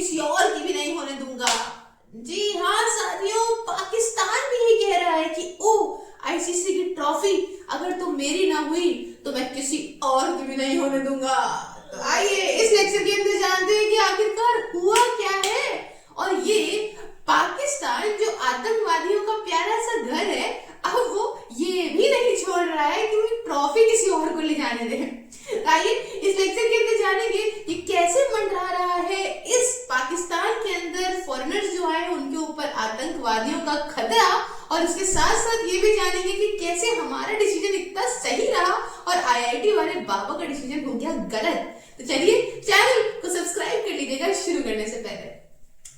किसी और की भी नहीं होने दूंगा। जी हाँ साथियों, पाकिस्तान भी ये कह रहा है कि ओ आईसीसी की ट्रॉफी अगर तो मेरी ना हुई तो मैं किसी और की भी नहीं होने दूंगा। तो आइए इस लेक्चर के अंदर जानते हैं कि आखिरकार हुआ क्या है। और ये पाकिस्तान जो आतंकवादियों का प्यारा सा घर है, अब वो ये भी नहीं छोड़ रहा है कि वो ट्रॉफी किसी और को ले जाने दे। आइए इस लेक्चर के अंदर जानेंगे कि कैसे मंडरा रहा है इस पाकिस्तान के अंदर फॉरेनर्स जो आए उनके ऊपर आतंकवादियों का खतरा, और इसके साथ साथ ये भी जानेंगे कि कैसे हमारा डिसीजन इतना सही रहा और आईआईटी वाले बाबा का डिसीजन हो गया गलत। तो चलिए चैनल को सब्सक्राइब कर लीजिएगा शुरू करने से पहले।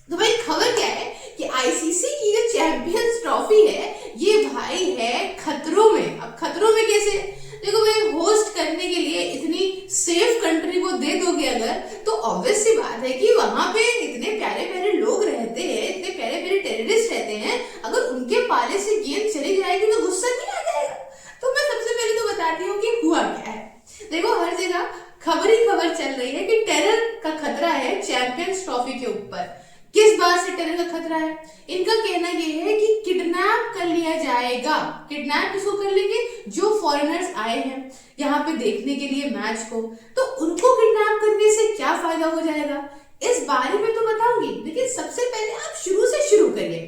तो भाई खबर क्या है कि आईसीसी की जो चैंपियंस ट्रॉफी है ये भाई है खतरों में। अब खतरों में कैसे? देखो भाई, होस्ट करने के लिए इतनी सेफ कंट्री को दे दोगे अगर, तो ऑब्वियस सी बात है कि वहां पे इतने प्यारे प्यारे लोग रहते हैं, इतने प्यारे प्यारे टेररिस्ट रहते हैं, अगर उनके पाले से गेंद चली जाएगी तो गुस्सा नहीं आ जाएगा। तो मैं सबसे पहले तो बताती हूँ कि हुआ क्या है। देखो हर जगह खबर ही खबर चल रही है कि टेरर का खतरा है चैंपियंस ट्रॉफी के ऊपर। किस बात से टेरर का खतरा है? इनका कहना यह है कि किडनैप कर लिया जाएगा। किडनैप किसको कर लेंगे? जो फॉरेनर्स आए हैं यहाँ पे देखने के लिए मैच को, तो उनको किडनैप करने से क्या फायदा हो जाएगा इस बारे में तो बताऊंगी, लेकिन सबसे पहले आप शुरू से शुरू करिए।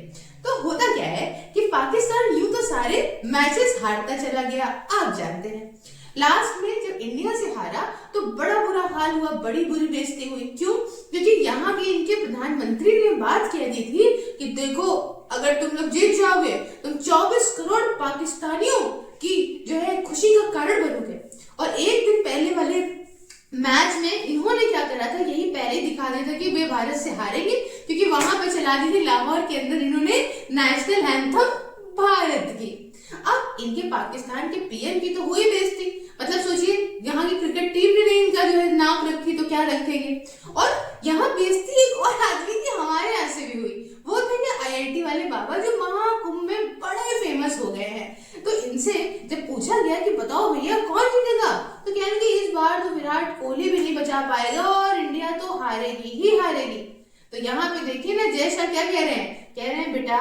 तो होता क्या है कि पाकिस्तान यूं तो सारे मैचेस हारता चला गया, आप जानते हैं। लास्ट में जब इंडिया से हारा तो बड़ा बुरा हाल हुआ, बड़ी बुरी बेइज्जती हुई। क्यों? क्योंकि यहाँ के इनके प्रधानमंत्री ने बात कह दी थी कि देखो अगर तुम लोग जीत जाओगे तुम 24 करोड़ पाकिस्तानियों की जो है खुशी का कारण बनोगे। और एक दिन पहले वाले मैच में इन्होंने क्या करा था, यही पहले दिखा दिया था कि वे भारत से हारेंगे, क्योंकि वहां पर चला दी थी लाहौर के अंदर इन्होंने नेशनल एंथम भारत की। अब इनके पाकिस्तान के पीएम की तो हुई बेइज्जती, मतलब सोचिए यहाँ की क्रिकेट टीम ने नहीं इनका जो है नाम रखी तो क्या रखेंगे। और यहाँ बेइज्जती एक और आदमी की हमारे यहाँ से भी हुई, वो थे आईआईटी वाले बाबा जो महाकुंभ में बड़े फेमस हो गए हैं। तो इनसे जब पूछा गया कि बताओ भैया कौन जीतेगा, तो कह रहे कि इस बार तो विराट कोहली भी नहीं बचा पाएगा और इंडिया तो हारेगी ही हारेगी। तो यहाँ पे देखिए ना जय शाह क्या कह रहे हैं बेटा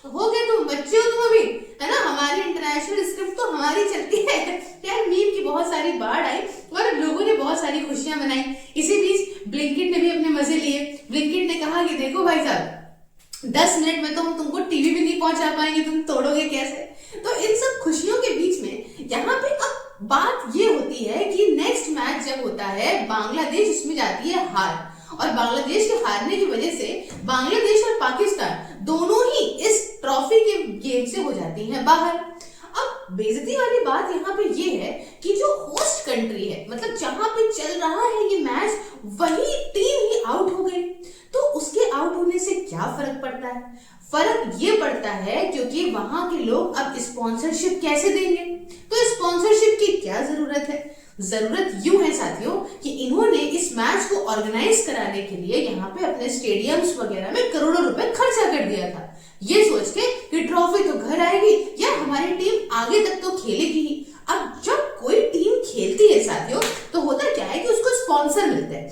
हो गए तुम, बच्चे हो तुम अभी, है ना। हमारी इंटरनेशनल स्क्रिप्ट तो हमारी चलती है। यार मीम की बहुत सारी बाढ़ आई और लोगों ने बहुत सारी खुशियां मनाई। इसी बीच ब्लिंकिट ने भी अपने मजे लिए। ब्लिंकिट ने कहा कि देखो भाई साहब 10 मिनट में तो हम तुमको टीवी भी नहीं पहुंचा पाएंगे, तुम तोड़ोगे कैसे। तो इन सब खुशियों के बीच में यहाँ पे अब बात ये होती है कि नेक्स्ट मैच जब होता है बांग्लादेश उसमें जाती है हार, और बांग्लादेश के हारने की वजह से बांग्लादेश और पाकिस्तान दोनों ही इस ट्रॉफी के गेम से हो जाती हैं बाहर। अब बेइज्जती वाली बात यहाँ पे ये है कि जो होस्ट कंट्री है, मतलब जहां पे चल रहा है ये मैच, वही टीम ही आउट हो गई। तो उसके आउट होने से क्या फर्क पड़ता है? फर्क ये पड़ता है क्योंकि वहां के लोग अब स्पॉन्सरशिप कैसे देंगे। तो स्पॉन्सरशिप की क्या जरूरत है? जरूरत यूं है साथियों कि इन्होंने इस मैच को ऑर्गेनाइज कराने के लिए यहाँ पे अपने स्टेडियम्स वगैरह में करोड़ों रुपए खर्चा कर दिया था, ये सोच के कि ट्रॉफी तो घर आएगी या हमारी टीम आगे तक तो खेलेगी ही। अब जब कोई टीम खेलती है साथियों तो होता क्या है कि उसको स्पॉन्सर मिलते हैं,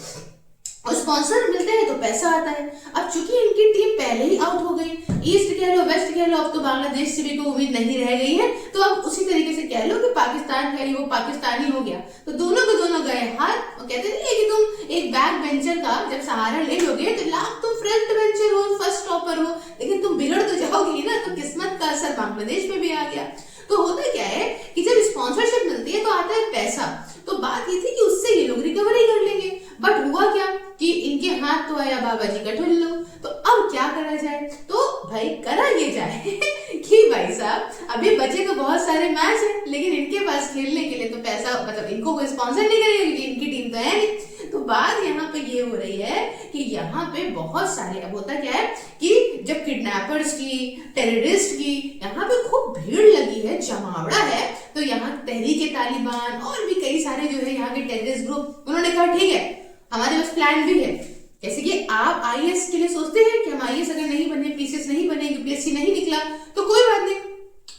और स्पॉन्सर मिलते हैं तो पैसा आता है। अब चूंकि इनकी टीम पहले ही आउट हो गई, ईस्ट कह लो वेस्ट कह लो, अब तो बांग्लादेश से भी कोई उम्मीद नहीं रह गई है, तो अब उसी तरीके से कह लो कि पाकिस्तान का ही वो पाकिस्तानी हो गया। तो दोनों के दोनों गए हार। और कहते नहीं कि तुम एक बैक बेंचर का जब सहारा ले लोगे तो लाख तुम फ्रंट बेंचर हो, फर्स्ट टॉपर हो, लेकिन तुम बिगड़ तो जाओगे ना। तो किस्मत का असर बांग्लादेश में भी आ गया। तो होता क्या है कि जब स्पॉन्सरशिप मिलती है तो आता है पैसा। तो बात ये थी कि उससे ये लोग रिकवरी कर लेंगे, बट हुआ क्या कि इनके हाथ तो आया बाबा जी का ठुल्लू। तो अब क्या करा जाए? तो भाई करा ये जाए कि भाई साहब अभी बचे तो बहुत सारे मैच हैं, लेकिन इनके पास खेलने के लिए तो पैसा, मतलब इनको कोई स्पॉन्सर नहीं करेगा क्योंकि इनकी टीम तो है नहीं। तो बात यहाँ पे ये हो रही है कि यहाँ पे बहुत सारे, अब होता क्या है कि जब किडनैपर्स की, टेररिस्ट की यहाँ पे खूब भीड़ लगी है, जमावड़ा है, तो यहाँ तहरीक तालिबान और भी कई सारे जो है यहाँ के टेररिस्ट ग्रुप, उन्होंने कहा ठीक है हमारे पास प्लान भी है। जैसे कि आप आईएएस के लिए सोचते हैं कि हम आईएएस अगर नहीं बने, पीसीएस नहीं बने, यूपीएससी नहीं निकला तो कोई बात नहीं,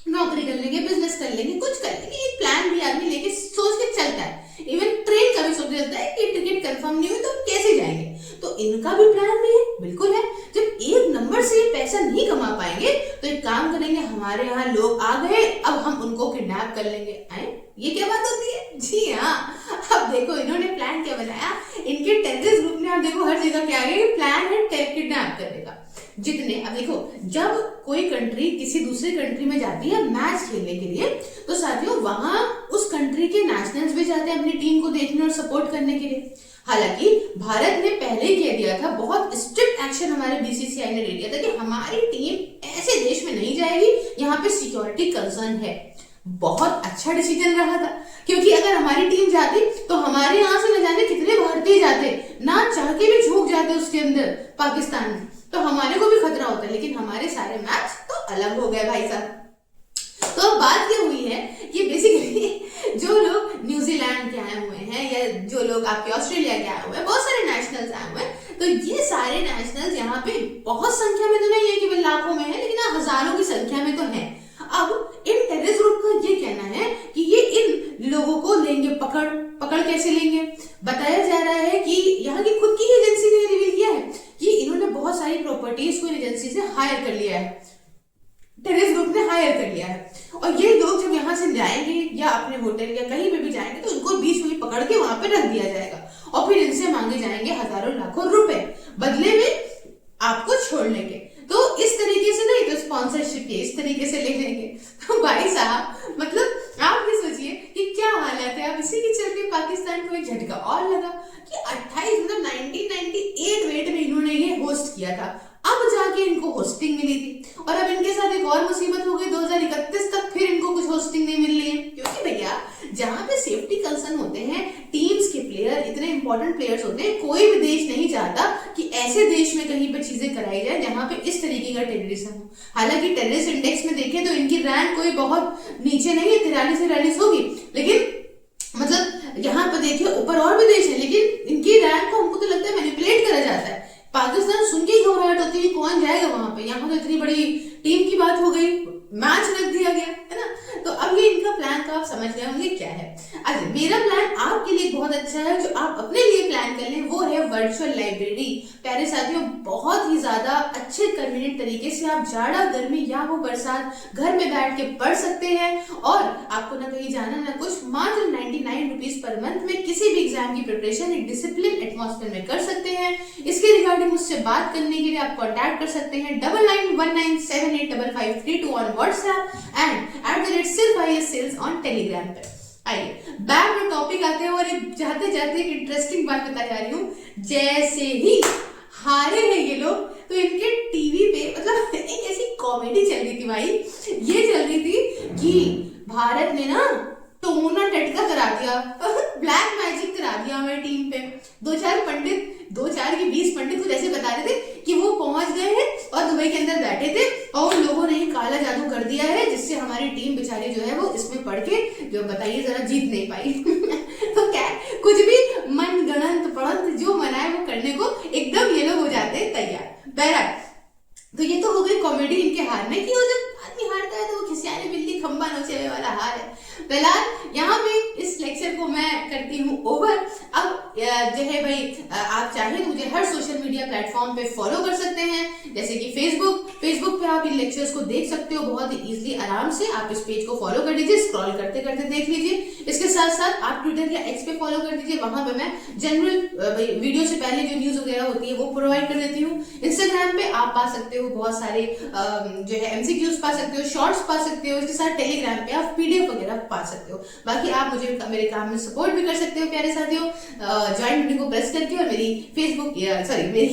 नौकरी कर लेंगे, बिजनेस कर लेंगे, कुछ कर लेंगे। एक प्लान भी आदमी लेके सोच के चलता है। इवन ट्रेन का भी सोच चलता है कि टिकट कंफर्म नहीं हुई तो कैसे जाएंगे। तो इनका भी प्लान भी है बिल्कुल है। जब एक नंबर से ये पैसा नहीं कमा पाएंगे तो एक काम करेंगे, हमारे यहाँ लोग आ गए, अब हम उनको किडनैप कर लेंगे। आए, ये क्या बात होती है? जी हाँ, अब देखो इन्होंने प्लान क्या बनाया, इनके टेररिस्ट ग्रुप ने, आप देखो हर जगह क्या है, प्लान है किडनैप करने का। जितने, अब देखो जब कोई कंट्री किसी दूसरे कंट्री में जाती है मैच खेलने के लिए, तो साथियों वहां उस कंट्री के नेशनल्स भी जाते हैं अपनी टीम को देखने और सपोर्ट करने के लिए। हालांकि भारत ने पहले ही कह दिया था, बहुत स्ट्रिक्ट एक्शन हमारे बीसीसीआई ने ले लिया था कि हमारी टीम ऐसे देश में नहीं जाएगी, यहाँ पे सिक्योरिटी कंसर्न है। बहुत अच्छा डिसीजन रहा था, क्योंकि अगर हमारी टीम जाती तो हमारे यहाँ से न जाने कितने भारतीय जाते, ना चाह के भी झोंक जाते उसके अंदर पाकिस्तान में, तो हमारे को भी खतरा होता। लेकिन हमारे सारे मैच तो अलग हो गए भाई साहब। तो अब बात ये हुई है कि बेसिकली जो लोग न्यूजीलैंड के आए हुए हैं या जो लोग आपके ऑस्ट्रेलिया के आए हुए हैं, बहुत सारे नेशनल्स आए हुए हैं, तो ये सारे नेशनल्स यहाँ पे बहुत संख्या में तो नहीं है कि लाखों में है, लेकिन हजारों की संख्या में तो है। अब इन टेररिस्ट ग्रुप का ये कहना है कि ये इन लोगों को लेंगे पकड़ कैसे लेंगे? बताया जा रहा है कि यहाँ की खुद की एजेंसी ने रिवील किया है कि इन्होंने बहुत सारी प्रॉपर्टीज को एजेंसी से हायर कर लिया है, टेररिस्ट ग्रुप ने हायर कर लिया है। और ये लोग जब यहाँ से जाएंगे या अपने होटल या कहीं पे भी जाएंगे तो इनको बीच में पकड़ के वहां पे रख दिया जाएगा और फिर इनसे मांगे जाएंगे हजारों लाखों रुपए, बदले में आपको छोड़ लेंगे। तो इस तरीके से नहीं तो स्पॉन्सरशिप के इस तरीके से ले लेंगे। तो भाई साहब मतलब आप ये सोचिए कि क्या हालत है। अब इसी के चलते पाकिस्तान को एक झटका और लगा कि 28 मतलब 1998 वेट में इन्होंने ये होस्ट किया था, अब जाके इनको होस्टिंग मिली थी। और अब इनके साथ एक और मुसीबत हो गई, 2031 तक फिर इनको कुछ होस्टिंग नहीं मिल रही है, क्योंकि भैया जहां पे सेफ्टी कंसर्न होते हैं, टीम्स के प्लेयर इतने इंपॉर्टेंट प्लेयर्स होते हैं, कोई भी देश नहीं चाहता कि ऐसे देश में कहीं पे चीजें कराई जाए जहां पे इस तरीके का टेररिज्म हो। हालांकि टेररिस्ट इंडेक्स में देखें तो इनकी रैंक कोई बहुत नीचे नहीं है, 43 से 43 होगी, लेकिन मतलब यहाँ पे देखिए ऊपर और भी देश है, लेकिन इनकी रैंक को हमको तो लगता है मैनिपुलेट करा जाता है। पाकिस्तान सुन के घबराहट होती है, कौन जाएगा वहां पे, यहाँ तो इतनी बड़ी टीम की बात हो गई, मैच रख दिया गया है ना। तो अब ये इनका प्लान तो आप समझ गए होंगे क्या है। अच्छा, मेरा प्लान आपके लिए बहुत अच्छा है, जो आप अपने लिए प्लान कर लें वो है वर्चुअल लाइब्रेरी। प्यारे साथियों, बहुत ही ज्यादा अच्छे कन्वीनियंट तरीके से आप जाड़ा गर्मी या वो बरसात घर में बैठ के पढ़ सकते हैं और आपको ना कहीं जाना ना कुछ, मात्र 99 रुपीज पर मंथ में किसी भी एग्जाम की प्रिपरेशन एक डिसिप्लिन एटमॉस्फेयर में कर सकते हैं। इसके रिगार्डिंग मुझसे बात करने के लिए आप कॉन्टैक्ट कर सकते हैं 9919785532 on WhatsApp and @SILS on Telegram पर। आइए बैक में टॉपिक आते हैं और जाते जाते एक इंटरेस्टिंग बात बता जा रही हूँ। जैसे ही हारे हैं ये लोग तो इनके टीवी पे मतलब एक ऐसी कॉमेडी चल रही थी भाई, ये चल रही थी कि भारत ने ना टोना टटका करा दिया ब्लैक मैजिक करा दिया हमारी टीम पे। दो चार की 20 पंडित कुछ ऐसे बता रहे थे कि वो पहुंच गए हैं और दुबई के अंदर बैठे थे और उन लोगों ने ही काला जादू कर दिया है, जिससे हमारी टीम बेचारी जो है वो इसमें पढ़ के जो बताइए जरा जीत नहीं पाई तो क्या कुछ भी मन गणंत पढ़ंत जो मनाए वो करने को एकदम ये लोग हो जाते हैं तैयार। बहरहाल तो ये तो हो गई कॉमेडी इनके हारने की, और जब आदमी हारता है तो वो खिसियाने बिल्ली खंबा नोचे वाला हार है। फिलहाल यहाँ पे इस लेक्चर को मैं करती हूँ ओवर। अब जो है भाई आप चाहें तो मुझे हर सोशल मीडिया प्लेटफॉर्म पे फॉलो कर सकते हैं, जैसे कि फेसबुक पे आप इन लेक्चर्स को देख सकते हो बहुत ही इजीली, आराम से आप इस पेज को फॉलो कर लीजिए, स्क्रॉल करते करते देख लीजिए। इसके साथ साथ आप ट्विटर या एक्स पे फॉलो कर दीजिए, वहां पे मैं जनरल वीडियो से पहले जो न्यूज वगैरह होती है वो प्रोवाइड कर देती हूँ। इंस्टाग्राम पे आप पा सकते हो बहुत सारे जो है MCQs पा सकते हो, शॉर्ट्स पा सकते हो, इसके साथ टेलीग्राम पे आप PDF वगैरह पा सकते हो। बाकी आप मुझे मेरे काम में सपोर्ट भी कर सकते हो प्यारे साथियों, ज्वाइन बटन को प्रेस करके और मेरी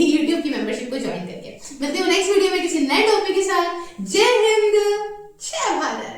YouTube की मेंबरशिप को ज्वाइन करके। मिलते हो नेक्स्ट वीडियो में किसी नए टॉपिक के साथ। जय हिंद, जय भारत।